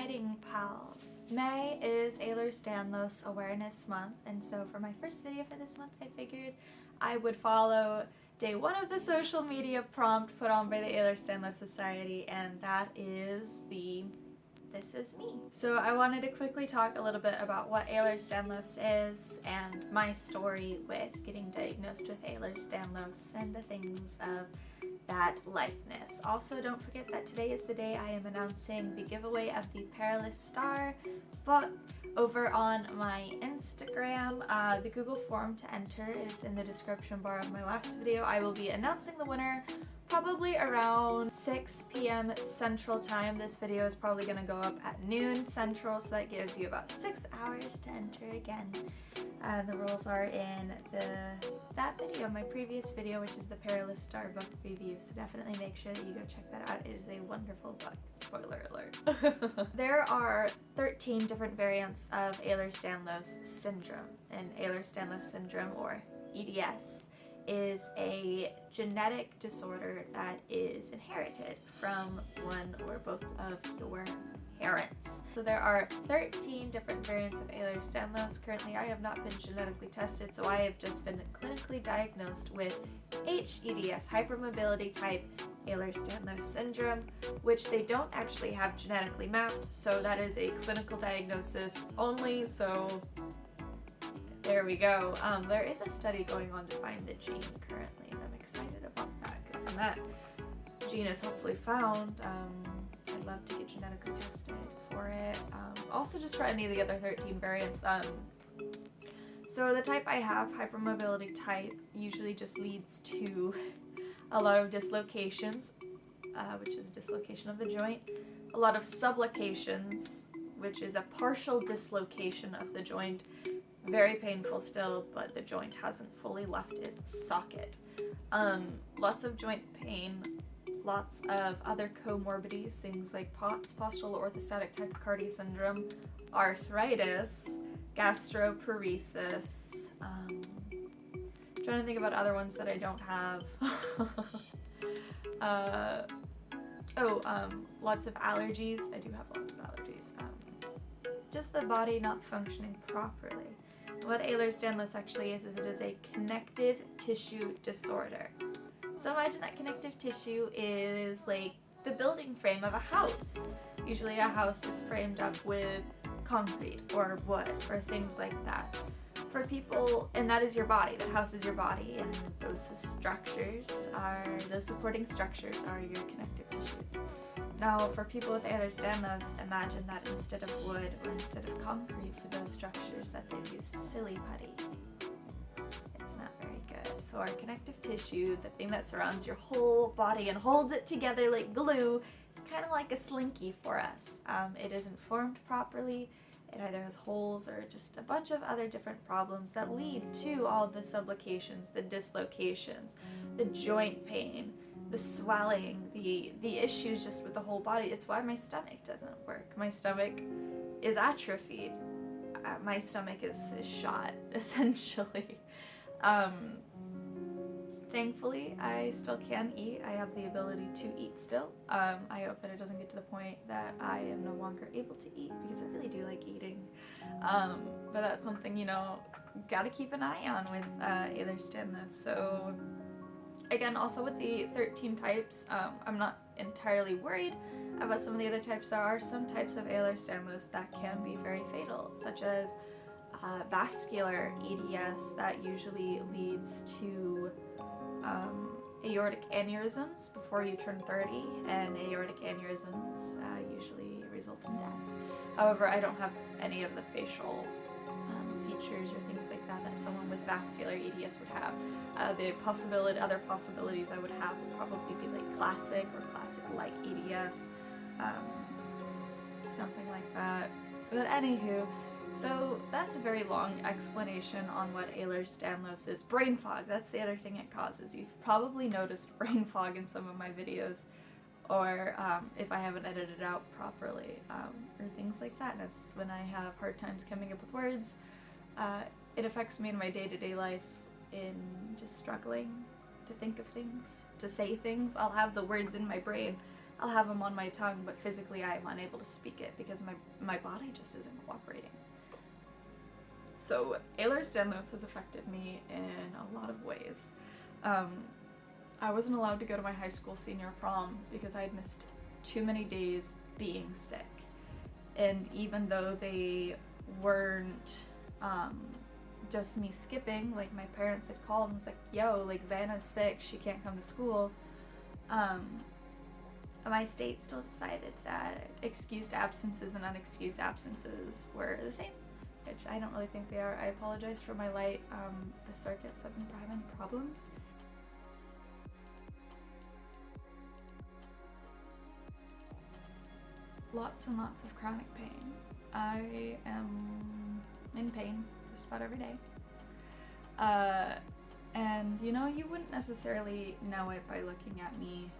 writing pals. May is Ehlers-Danlos Awareness Month, and so for my first video for this month I figured I would follow day one of the social media prompt put on by the Ehlers-Danlos Society, and that is the "This is me." So I wanted to quickly talk a little bit about what Ehlers-Danlos is and my story with getting diagnosed with Ehlers-Danlos and the things of that likeness. Also, don't forget that today is the day I am announcing the giveaway of the Perilous Star book over on my Instagram. The Google form to enter is in the description bar of my last video. I will be announcing the winner probably around 6 p.m. Central Time. This video is probably going to go up at noon Central, so that gives you about 6 hours to enter again. The rules are in that video, my previous video, which is the Perilous Star book review, so definitely make sure that you go check that out. It is a wonderful book. Spoiler alert. There are 13 different variants of Ehlers-Danlos syndrome, and Ehlers-Danlos syndrome, or EDS, is a genetic disorder that is inherited from one or both of your parents. So there are 13 different variants of Ehlers-Danlos. Currently I have not been genetically tested, so I have just been clinically diagnosed with HEDS, hypermobility type Ehlers-Danlos syndrome, which they don't actually have genetically mapped, so that is a clinical diagnosis only, so there we go. There is a study going on to find the gene currently, and I'm excited about that. When that gene is hopefully found, I'd love to get genetically tested for it. Also, just for any of the other 13 variants. So the type I have, hypermobility type, usually just leads to a lot of dislocations, which is a dislocation of the joint, a lot of subluxations, which is a partial dislocation of the joint. Very painful still, but the joint hasn't fully left its socket. Lots of joint pain, lots of other comorbidities, things like POTS, postural orthostatic tachycardia syndrome, arthritis, gastroparesis, trying to think about other ones that I don't have. Lots of allergies. I do have lots of allergies. Just the body not functioning properly. What Ehlers-Danlos actually is it is a connective tissue disorder. So imagine that connective tissue is like the building frame of a house. Usually a house is framed up with concrete or wood or things like that. For people, and that is your body, that house is your body, and those supporting structures are your connective tissues. Now, for people with Ehlers-Danlos, imagine that instead of wood or instead of concrete for those structures that they've used silly putty. It's not very good. So our connective tissue, the thing that surrounds your whole body and holds it together like glue, is kind of like a slinky for us. It isn't formed properly. It either has holes or just a bunch of other different problems that lead to all the subluxations, the dislocations, the joint pain, the swelling, the issues just with the whole body. It's why my stomach doesn't work. My stomach is atrophied. My stomach is shot, essentially. Thankfully, I still can eat. I have the ability to eat still. I hope that it doesn't get to the point that I am no longer able to eat, because I really do like eating. But that's something, gotta keep an eye on with Ehlers-Danlos. So again, also with the 13 types, I'm not entirely worried about some of the other types. There are some types of Ehlers-Danlos that can be very fatal, such as vascular EDS that usually leads to aortic aneurysms before you turn 30, and aortic aneurysms usually result in death. However, I don't have any of the facial features or things like that that someone with vascular EDS would have. Other possibilities I would have would probably be like classic or classic-like EDS, something like that. But anywho, so that's a very long explanation on what Ehlers-Danlos is. Brain fog, that's the other thing it causes. You've probably noticed brain fog in some of my videos, or if I haven't edited it out properly, or things like that. That's when I have hard times coming up with words. It affects me in my day-to-day life in just struggling to think of things, to say things. I'll have the words in my brain, I'll have them on my tongue, but physically I am unable to speak it because my body just isn't cooperating. So Ehlers-Danlos has affected me in a lot of ways. I wasn't allowed to go to my high school senior prom because I had missed too many days being sick. And even though they weren't just me skipping, like my parents had called and was like, yo, like Xanna's sick, she can't come to school, my state still decided that excused absences and unexcused absences were the same, which I don't really think they are. I apologize for my light. The circuits have been having problems. Lots and lots of chronic pain. I am in pain just about every day. And you know, you wouldn't necessarily know it by looking at me.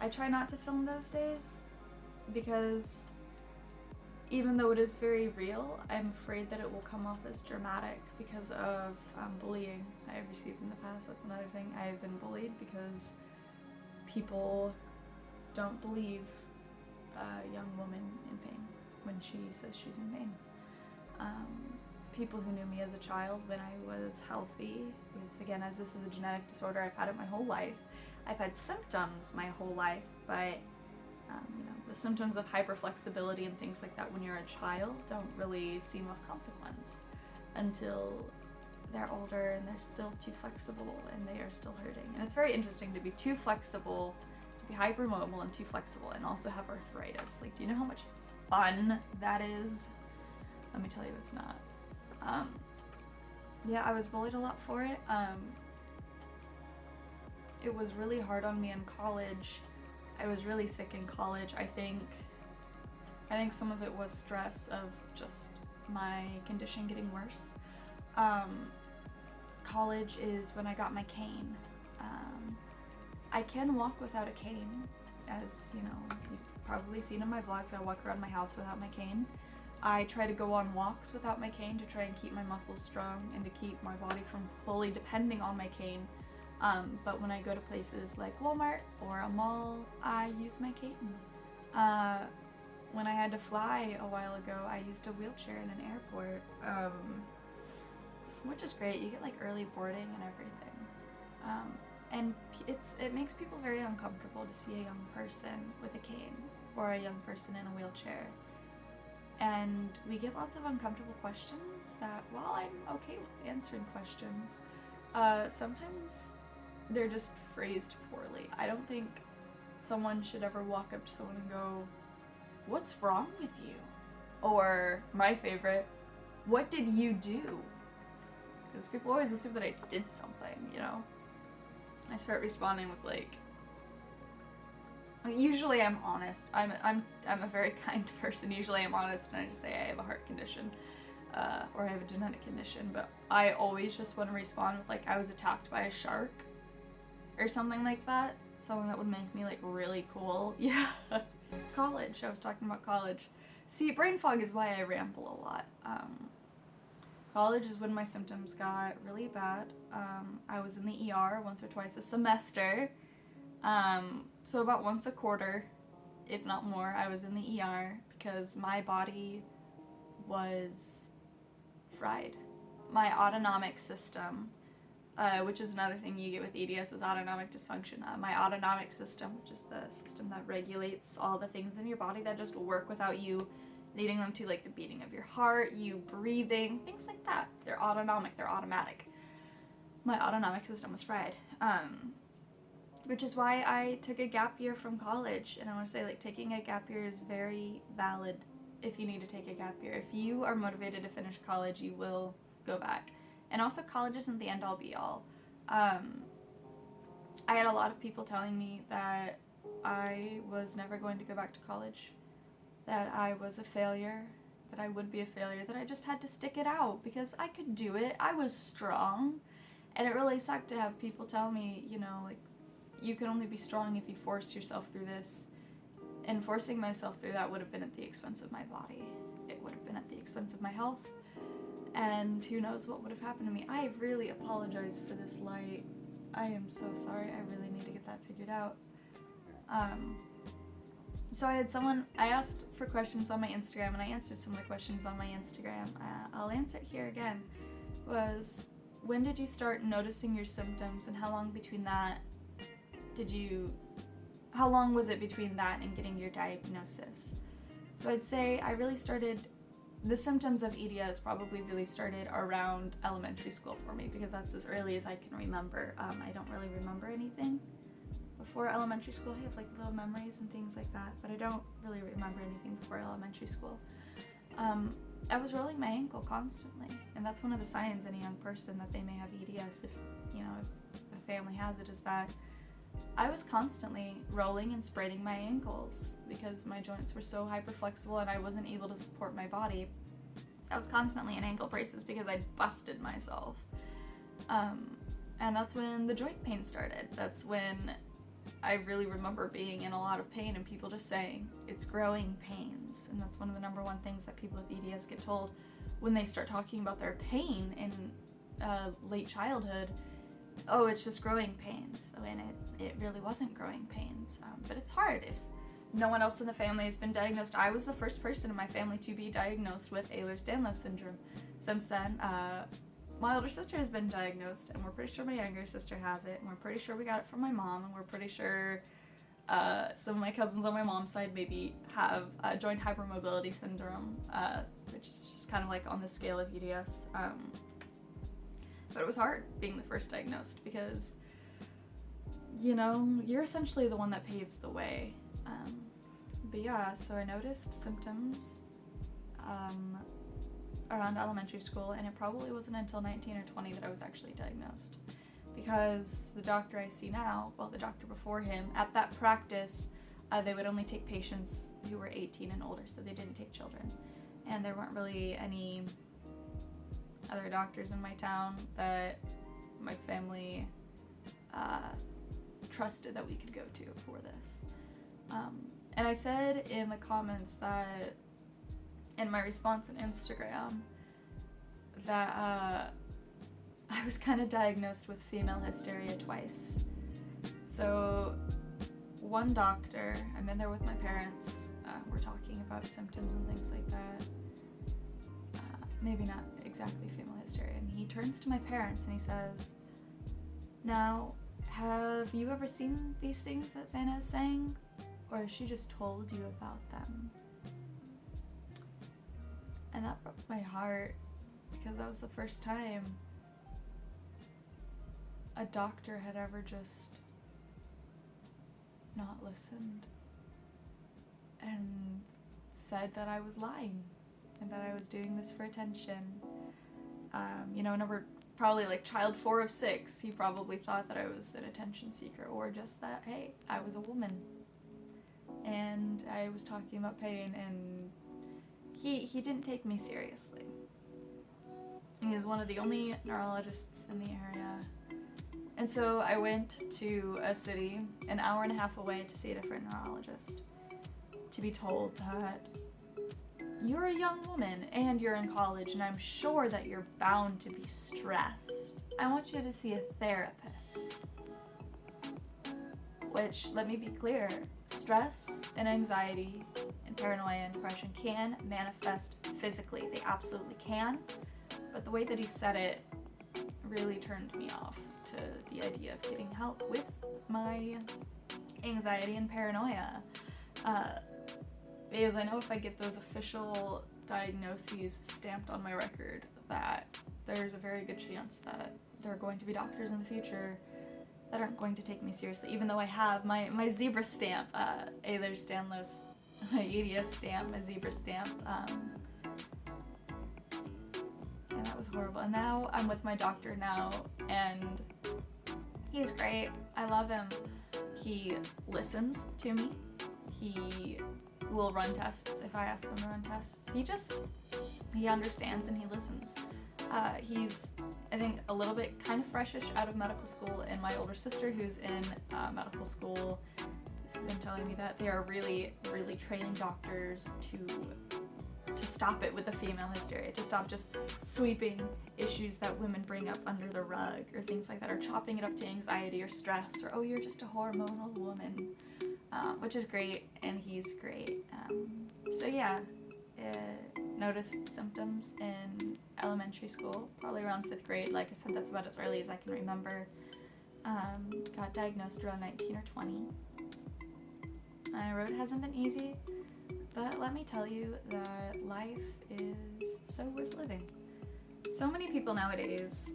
I try not to film those days because even though it is very real, I'm afraid that it will come off as dramatic because of bullying I have received in the past. That's another thing. I have been bullied because people don't believe a young woman in pain when she says she's in pain. People who knew me as a child when I was healthy, because again, as this is a genetic disorder, I've had it my whole life. I've had symptoms my whole life, but you know, the symptoms of hyperflexibility and things like that when you're a child don't really seem of consequence until they're older and they're still too flexible and they are still hurting. And it's very interesting to be too flexible, to be hypermobile and too flexible, and also have arthritis. Like, do you know how much fun that is? Let me tell you, it's not. Yeah, I was bullied a lot for it. It was really hard on me in college. I was really sick in college. I think some of it was stress of just my condition getting worse. College is when I got my cane. I can walk without a cane, as you know, you've probably seen in my vlogs. I walk around my house without my cane. I try to go on walks without my cane to try and keep my muscles strong and to keep my body from fully depending on my cane. But when I go to places like Walmart or a mall, I use my cane. When I had to fly a while ago, I used a wheelchair in an airport, which is great. You get like early boarding and everything. And it makes people very uncomfortable to see a young person with a cane or a young person in a wheelchair. And we get lots of uncomfortable questions that, while I'm okay with answering questions, sometimes they're just phrased poorly. I don't think someone should ever walk up to someone and go, "What's wrong with you?" Or, my favorite, "What did you do?" Because people always assume that I did something, you know? I start responding with like, usually I'm honest. I'm a very kind person. Usually I'm honest and I just say I have a heart condition, or I have a genetic condition. But I always just want to respond with like, I was attacked by a shark, or something like that. Something that would make me like really cool. Yeah. College. I was talking about college. See, brain fog is why I ramble a lot. College is when my symptoms got really bad. I was in the ER once or twice a semester. So about once a quarter, if not more, I was in the ER because my body was fried. My autonomic system, which is another thing you get with EDS, is autonomic dysfunction. My autonomic system, which is the system that regulates all the things in your body that just work without you needing them to, like the beating of your heart, you breathing, things like that. They're autonomic, they're automatic. My autonomic system was fried. Which is why I took a gap year from college. And I want to say, like, taking a gap year is very valid if you need to take a gap year. If you are motivated to finish college, you will go back. And also, college isn't the end-all be-all. I had a lot of people telling me that I was never going to go back to college, that I was a failure, that I would be a failure, that I just had to stick it out because I could do it. I was strong. And it really sucked to have people tell me, you know, like, you can only be strong if you force yourself through this. And forcing myself through that would have been at the expense of my body. It would have been at the expense of my health. And who knows what would have happened to me. I really apologize for this light. I am so sorry. I really need to get that figured out. So I asked for questions on my Instagram, and I answered some of the questions on my Instagram. I'll answer it here again. Was, when did you start noticing your symptoms, and how long was it between that and getting your diagnosis? So I'd say the symptoms of EDS probably really started around elementary school for me, because that's as early as I can remember. I don't really remember anything before elementary school. I have like little memories and things like that, but I don't really remember anything before elementary school. I was rolling my ankle constantly, and that's one of the signs in a young person that they may have EDS, if a family has it, is that I was constantly rolling and spraining my ankles because my joints were so hyperflexible and I wasn't able to support my body. I was constantly in ankle braces because I busted myself. And that's when the joint pain started. That's when I really remember being in a lot of pain and people just saying, it's growing pains. And that's one of the number one things that people with EDS get told when they start talking about their pain in late childhood. Oh, it's just growing pains. And it really wasn't growing pains. But it's hard if no one else in the family has been diagnosed. I was the first person in my family to be diagnosed with Ehlers-Danlos syndrome. Since then, my older sister has been diagnosed, and we're pretty sure my younger sister has it, and we're pretty sure we got it from my mom, and we're pretty sure some of my cousins on my mom's side maybe have joint hypermobility syndrome, which is just kind of like on the scale of EDS. But it was hard being the first diagnosed because, you're essentially the one that paves the way. But yeah, so I noticed symptoms around elementary school, and it probably wasn't until 19 or 20 that I was actually diagnosed. Because the doctor I see now, well, the doctor before him, at that practice, they would only take patients who were 18 and older, so they didn't take children. And there weren't really any other doctors in my town that my family trusted that we could go to for this. And I said in the comments that, in my response on Instagram, that I was kind of diagnosed with female hysteria twice. So one doctor, I'm in there with my parents, we're talking about symptoms and things like that. Maybe not exactly female hysteria. And he turns to my parents and he says, "Now, have you ever seen these things that Xanna is saying? Or has she just told you about them?" And that broke my heart, because that was the first time a doctor had ever just not listened and said that I was lying and that I was doing this for attention. Whenever probably like child 4 of 6, he probably thought that I was an attention seeker, or just that, hey, I was a woman and I was talking about pain, and he didn't take me seriously. He is one of the only neurologists in the area. And so I went to a city an hour and a half away to see a different neurologist, to be told that you're a young woman and you're in college, and I'm sure that you're bound to be stressed. I want you to see a therapist. Which, let me be clear, stress and anxiety and paranoia and depression can manifest physically. They absolutely can. But the way that he said it really turned me off to the idea of getting help with my anxiety and paranoia. Because I know if I get those official diagnoses stamped on my record, that there's a very good chance that there are going to be doctors in the future that aren't going to take me seriously, even though I have my zebra stamp, Ehlers-Danlos, my EDS stamp, my zebra stamp, and that was horrible. And now I'm with my doctor now, and he's great. I love him. He listens to me. He will run tests if I ask him to run tests. He understands and he listens. He's, I think, a little bit kind of freshish out of medical school, and my older sister, who's in medical school, has been telling me that they are really, really training doctors to stop it with the female hysteria, to stop just sweeping issues that women bring up under the rug, or things like that, or chopping it up to anxiety or stress, or, oh, you're just a hormonal woman. which is great, and he's great. So yeah, noticed symptoms in elementary school, probably around 5th grade. Like I said, that's about as early as I can remember. Got diagnosed around 19 or 20. My road hasn't been easy, but let me tell you that life is so worth living. So many people nowadays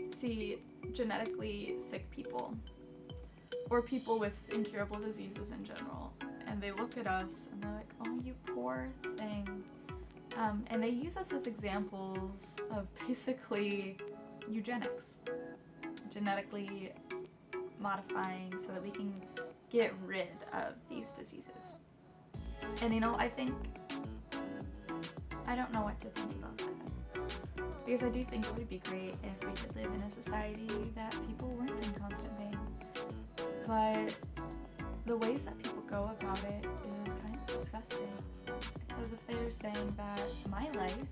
see genetically sick people or people with incurable diseases in general, and they look at us and they're like, oh, you poor thing. And they use us as examples of basically eugenics, genetically modifying so that we can get rid of these diseases. And I don't know what to think about that, because I do think it would be great if we could live in a society that people weren't in constant pain. But the ways that people go about it is kind of disgusting. It's as if they're saying that my life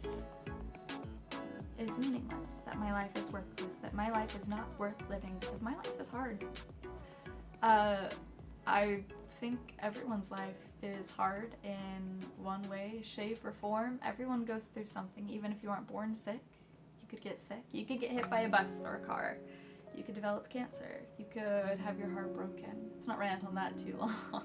is meaningless, that my life is worthless, that my life is not worth living because my life is hard. I think everyone's life is hard in one way, shape, or form. Everyone goes through something. Even if you aren't born sick, you could get sick. You could get hit by a bus or a car. You could develop cancer. You could have your heart broken. Let's not rant on that too long.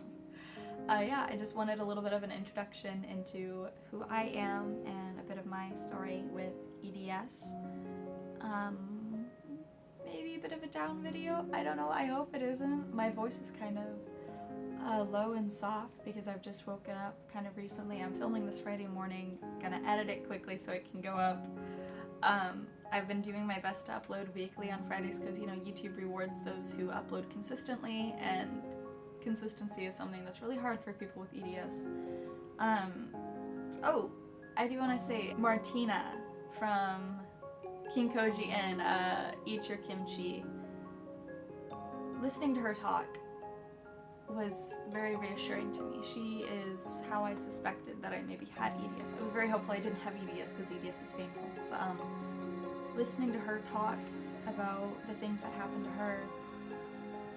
Yeah, I just wanted a little bit of an introduction into who I am and a bit of my story with EDS. Maybe a bit of a down video. I don't know. I hope it isn't. My voice is kind of low and soft because I've just woken up kind of recently. I'm filming this Friday morning. Gonna edit it quickly so it can go up. I've been doing my best to upload weekly on Fridays because, YouTube rewards those who upload consistently, and consistency is something that's really hard for people with EDS. Oh, I do want to say Martina from King Koji and Eat Your Kimchi. Listening to her talk was very reassuring to me. She is how I suspected that I maybe had EDS. I was very hopeful I didn't have EDS because EDS is painful. But listening to her talk about the things that happened to her,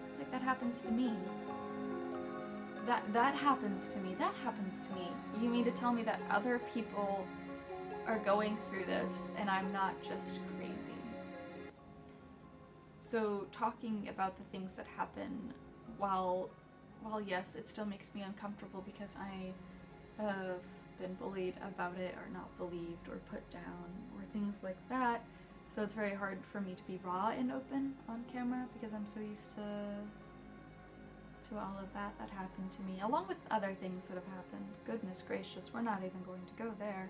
it's like, that happens to me. That happens to me. That happens to me. You mean to tell me that other people are going through this and I'm not just crazy? So talking about the things that happen, while yes, it still makes me uncomfortable because I have been bullied about it or not believed or put down or things like that. So it's very hard for me to be raw and open on camera because I'm so used to all of that happened to me, along with other things that have happened. Goodness gracious, we're not even going to go there.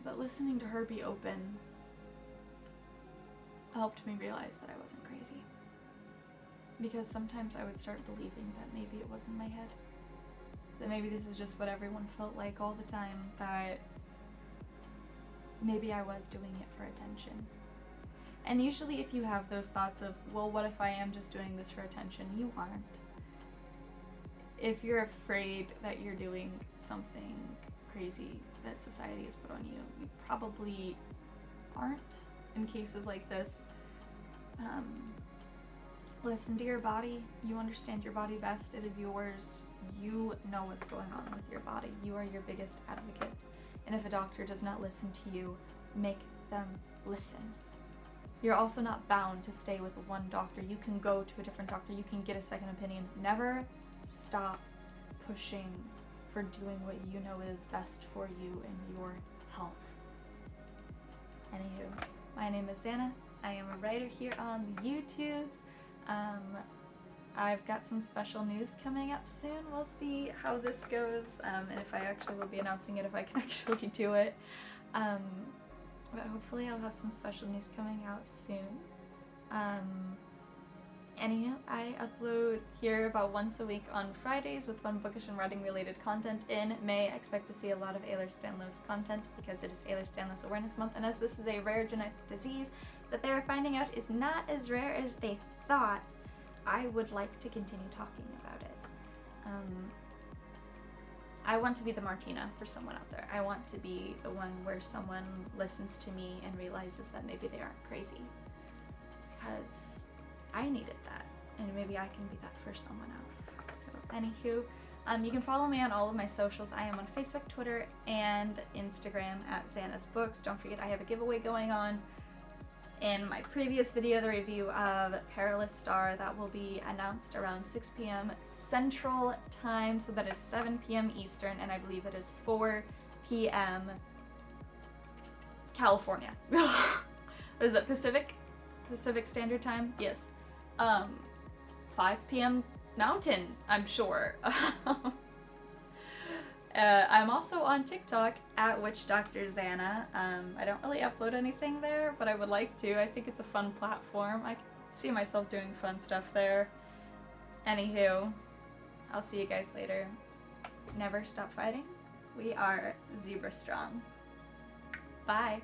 But listening to her be open helped me realize that I wasn't crazy. Because sometimes I would start believing that maybe it was in my head. That maybe this is just what everyone felt like all the time, that maybe I was doing it for attention. And usually if you have those thoughts of, well, what if I am just doing this for attention? You aren't. If you're afraid that you're doing something crazy that society has put on you, you probably aren't. In cases like this, listen to your body. You understand your body best. It is yours. You know what's going on with your body. You are your biggest advocate. And if a doctor does not listen to you, make them listen. You're also not bound to stay with one doctor. You can go to a different doctor. You can get a second opinion. Never stop pushing for doing what you know is best for you and your health. Anywho, my name is Xanna. I am a writer here on the YouTubes. I've got some special news coming up soon. We'll see how this goes, and if I actually will be announcing it, if I can actually do it. But hopefully I'll have some special news coming out soon. Anywho, I upload here about once a week on Fridays with fun bookish and writing related content. In May, I expect to see a lot of Ehlers-Danlos content because it is Ehlers-Danlos Awareness Month, and as this is a rare genetic disease that they are finding out is not as rare as they thought, I would like to continue talking about it. I want to be the Martina for someone out there. I want to be the one where someone listens to me and realizes that maybe they aren't crazy. Because I needed that. and maybe I can be that for someone else. So anywho, you can follow me on all of my socials. I am on Facebook, Twitter, and Instagram at XannasBooks. Don't forget I have a giveaway going on. In my previous video, the review of Perilous Star, that will be announced around 6 p.m. Central Time, so that is 7 p.m. Eastern, and I believe it is 4 p.m. California. What is it, Pacific Standard Time? Yes. 5 p.m. Mountain, I'm sure. I'm also on TikTok at WitchDrZanna. I don't really upload anything there, but I would like to. I think it's a fun platform. I can see myself doing fun stuff there. Anywho, I'll see you guys later. Never stop fighting. We are zebra strong. Bye.